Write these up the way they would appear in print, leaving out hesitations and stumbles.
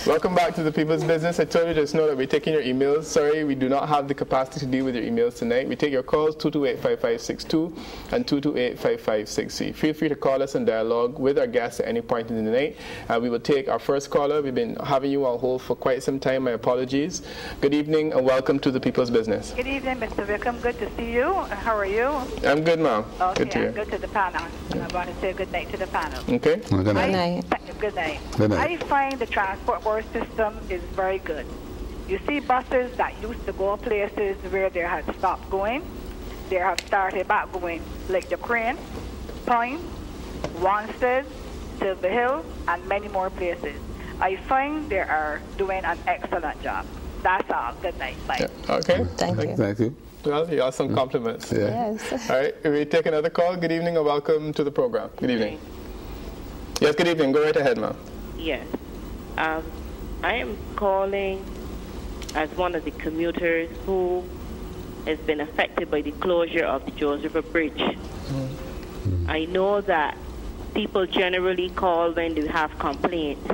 Welcome back to the People's Business. I told you just know that we're taking your emails. Sorry, we do not have the capacity to deal with your emails tonight. We take your calls 228-5562 and 228-5563. Feel free to call us and dialogue with our guests at any point in the night. We will take our first caller. We've been having you on hold for quite some time. My apologies. Good evening and welcome to the People's Business. Good evening, Mr. Wickham. Good to see you. How are you? I'm good, ma'am. Okay, good to hear. Good to the panel. And I want to say good night to the panel. Okay. Good night. Good night. Good night. I find the transport board system is very good. You see buses that used to go places where they had stopped going, they have started back going, like the Crane, Point, Wanstead, Silver Hill, and many more places. I find they are doing an excellent job. That's all. Good night. Bye. Yeah. Okay. Thank you. Well, you have some compliments. Yeah. Yes. All right. We take another call. Good evening and welcome to the program. Good evening. Yes, good evening. Go right ahead, ma'am. Yes. I am calling as one of the commuters who has been affected by the closure of the Jones River Bridge. I know that people generally call when they have complaints,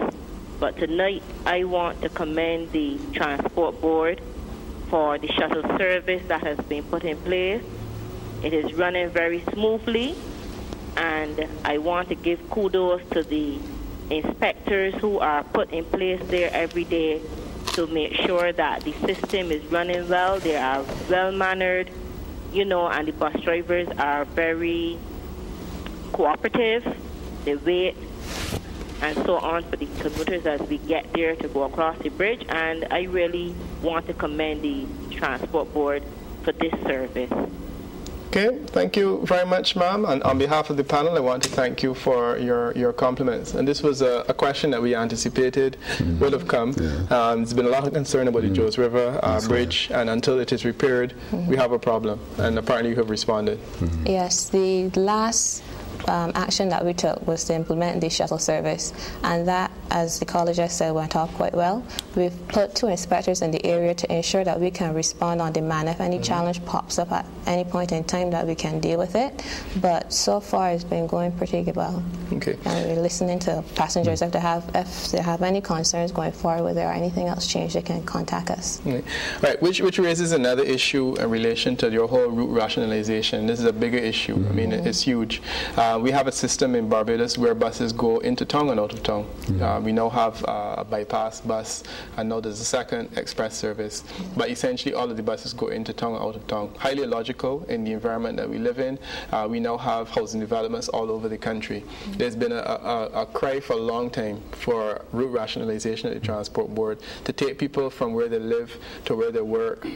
but tonight I want to commend the Transport Board for the shuttle service that has been put in place. It is running very smoothly, and I want to give kudos to the inspectors who are put in place there every day to make sure that the system is running well. They are well-mannered, and the bus drivers are very cooperative. They wait and so on for the commuters as we get there to go across the bridge. And I really want to commend the Transport Board for this service. Okay, thank you very much, ma'am. And on behalf of the panel, I want to thank you for your compliments. And this was a question that we anticipated would have come. Yeah. There's been a lot of concern about the Jones River Bridge, and until it is repaired, we have a problem. And apparently you have responded. Yes, the last action that we took was to implement the shuttle service, and that, as the caller just said, went off quite well. We've put 2 inspectors in the area to ensure that we can respond on demand if any challenge pops up at any point in time, that we can deal with it. But so far it's been going pretty well. Okay. And we're listening to passengers. If they have any concerns going forward with it or anything else change, they can contact us. Right, which raises another issue in relation to your whole route rationalization. This is a bigger issue. I mean, it's huge. We have a system in Barbados where buses go into town and out of town. We now have a bypass bus, and now there's a second express service. But essentially, all of the buses go into town and out of town. Highly illogical in the environment that we live in. We now have housing developments all over the country. There's been a cry for a long time for route rationalization at the Transport Board to take people from where they live to where they work,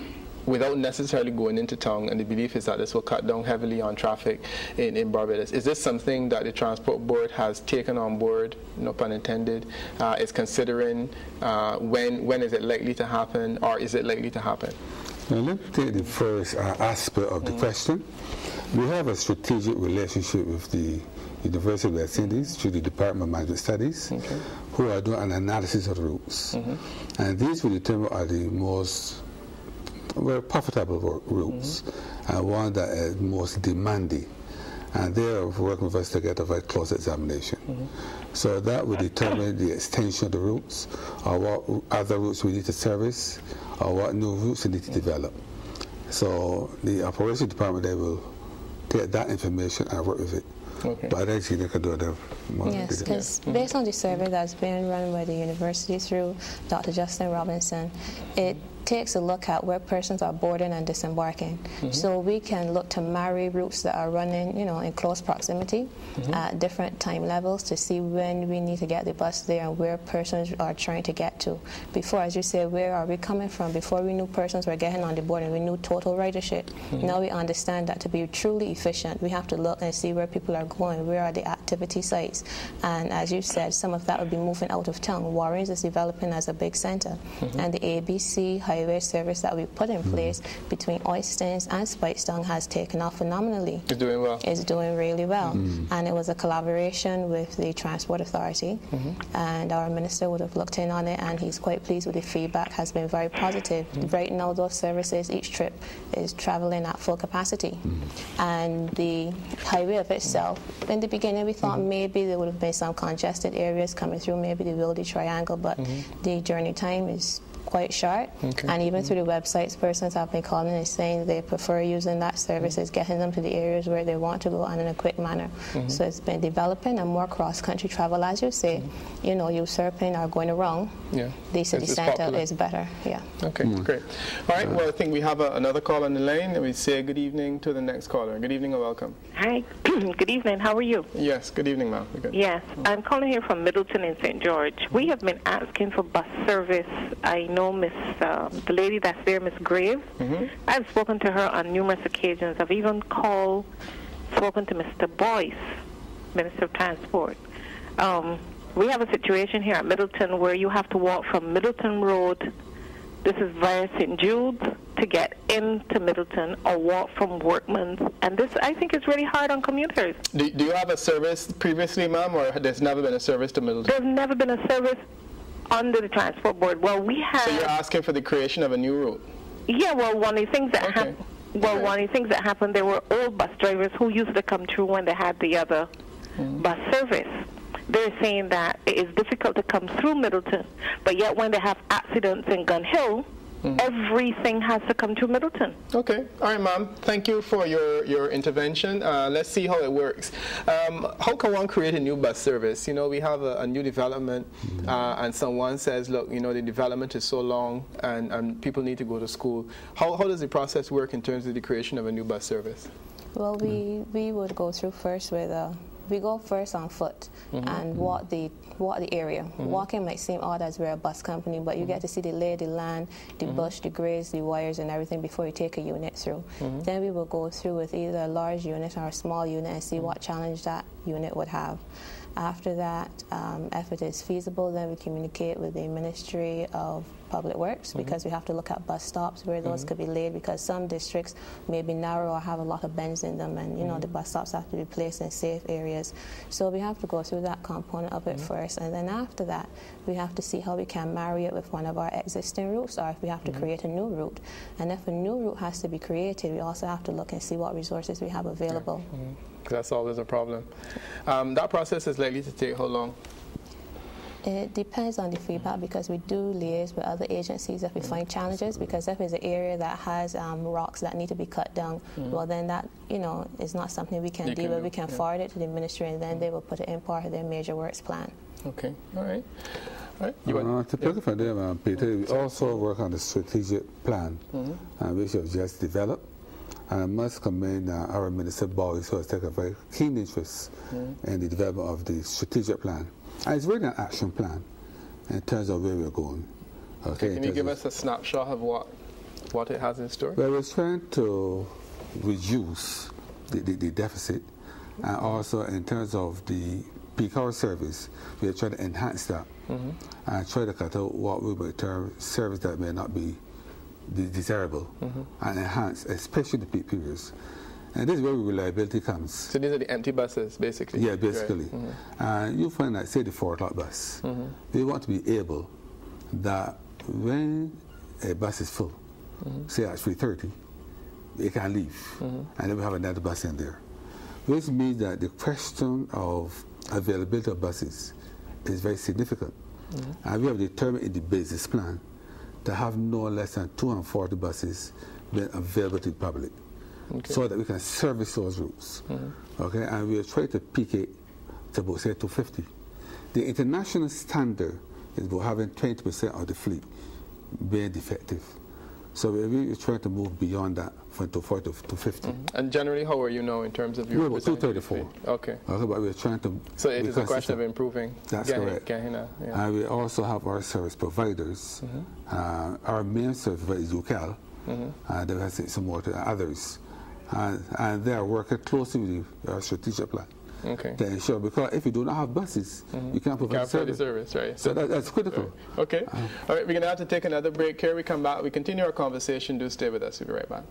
without necessarily going into town, and the belief is that this will cut down heavily on traffic in Barbados. Is this something that the Transport Board has taken on board, no pun intended, is considering? When is it likely to happen, or is it likely to happen? Now, let me take the first aspect of the question. We have a strategic relationship with the University of West Indies through the Department of Management Studies, who are doing an analysis of routes. And these will determine are the most profitable routes, and one that is most demanding. And they are working with us to get a very close examination. So that will determine the extension of the routes, or what other routes we need to service, or what new routes we need to develop. So the operations department, they will take that information and work with it. Okay. But I don't think they can do that. Yes, because based on the survey that's been run by the university through Dr. Justin Robinson, it takes a look at where persons are boarding and disembarking. So we can look to marry routes that are running, in close proximity at different time levels to see when we need to get the bus there and where persons are trying to get to. Before, as you say, where are we coming from? Before we knew persons were getting on the board and we knew total ridership. Now we understand that to be truly efficient, we have to look and see where people are going, where are the activity sites. And as you said, some of that will be moving out of town. Warrens is developing as a big center. And the ABC highway service that we put in place between Oistins and Spitestone has taken off phenomenally. It's doing well. It's doing really well. And it was a collaboration with the Transport Authority, and our minister would have looked in on it, and he's quite pleased with the feedback, has been very positive. Right now, those services, each trip is traveling at full capacity. And the highway of itself, in the beginning we thought maybe there would have been some congested areas coming through, maybe the Wildy Triangle, but the journey time is quite short. And even through the websites, persons have been calling and saying they prefer using that services, getting them to the areas where they want to go and in a quick manner. So it's been developing, and more cross-country travel, as you say, you know, usurping or going around the city center is better. Okay, great. All right, well, I think we have another call on the line, and we say good evening to the next caller. Good evening and welcome. Hi, good evening. How are you? Yes, good evening, ma'am. Yes, I'm calling here from Middleton in St. George. We have been asking for bus service. I know the lady that's there, Miss Graves. I've spoken to her on numerous occasions. I've even spoken to Mr. Boyce, Minister of Transport. We have a situation here at Middleton where you have to walk from Middleton Road, this is via St. Jude's, to get into Middleton, or walk from Workman's. And this, I think, is really hard on commuters. Do you have a service previously, ma'am, or there's never been a service to Middleton? There's never been a service under the transport board. Well, we have. So you're asking for the creation of a new route? Yeah. Well, one of the things that happened. Well, one of the things that happened, there were old bus drivers who used to come through when they had the other bus service. They're saying that it is difficult to come through Middleton, but yet when they have accidents in Gun Hill, everything has to come to Middleton. Okay. All right, ma'am. Thank you for your intervention. Let's see how it works. How can one create a new bus service? You know, we have a new development, and someone says, look, you know, the development is so long, and people need to go to school. How does the process work in terms of the creation of a new bus service? Well, we would go through first with we go first on foot and walk the area. Walking might seem odd as we're a bus company, but you get to see the lay of the land, the bush, the grass, the wires and everything before you take a unit through. Then we will go through with either a large unit or a small unit and see what challenge that unit would have. After that, if it is feasible, then we communicate with the Ministry of Public Works, because we have to look at bus stops where those could be laid, because some districts may be narrow or have a lot of bends in them, and you know the bus stops have to be placed in safe areas. So we have to go through that component of it first, and then after that we have to see how we can marry it with one of our existing routes, or if we have to create a new route. And if a new route has to be created, we also have to look and see what resources we have available. That's always a problem. That process is likely to take how long? It depends on the feedback, because we do liaise with other agencies if we find challenges, because if it's an area that has rocks that need to be cut down, well then that, you know, is not something we can deal with. We can forward it to the ministry, and then they will put it in part of their major works plan. Okay, all right. To pick up from there, Peter, we also work on the strategic plan, which was just developed. And I must commend our Minister Boyce, who has taken a very keen interest in the development of the strategic plan. And it's really an action plan in terms of where we're going. Okay, can you give us a snapshot of what it has in store? Well, we're trying to reduce the deficit, and also in terms of the peak hour service, we're trying to enhance that and try to cut out what we would term service that may not be desirable and enhance, especially the peak periods. And this is where reliability comes. So these are the empty buses, basically? Yeah, basically. Right. You find that, say, the 4 o'clock bus, they want to be able that when a bus is full, say at 3:30, it can leave, and then we have another bus in there. Which means that the question of availability of buses is very significant. And we have determined in the basis plan to have no less than 240 buses being available to the public, so that we can service those routes. Okay, and we are trying to peak it to about, say, 250. The international standard is about having 20% of the fleet being defective. So we're trying to move beyond that from 240 to 250. And generally, how are you now in terms of your? We're about 234. Okay. But we're trying to. So it is a question of improving. That's correct. And we also have our service providers. Our main service provider is UCAL. They have some more to others. And they are working closely with our strategic plan to ensure, because if you do not have buses, you can't provide service. Right. So that's critical. Right. Okay. All right, we're going to have to take another break here. We come back, we continue our conversation. Do stay with us. We'll be right back.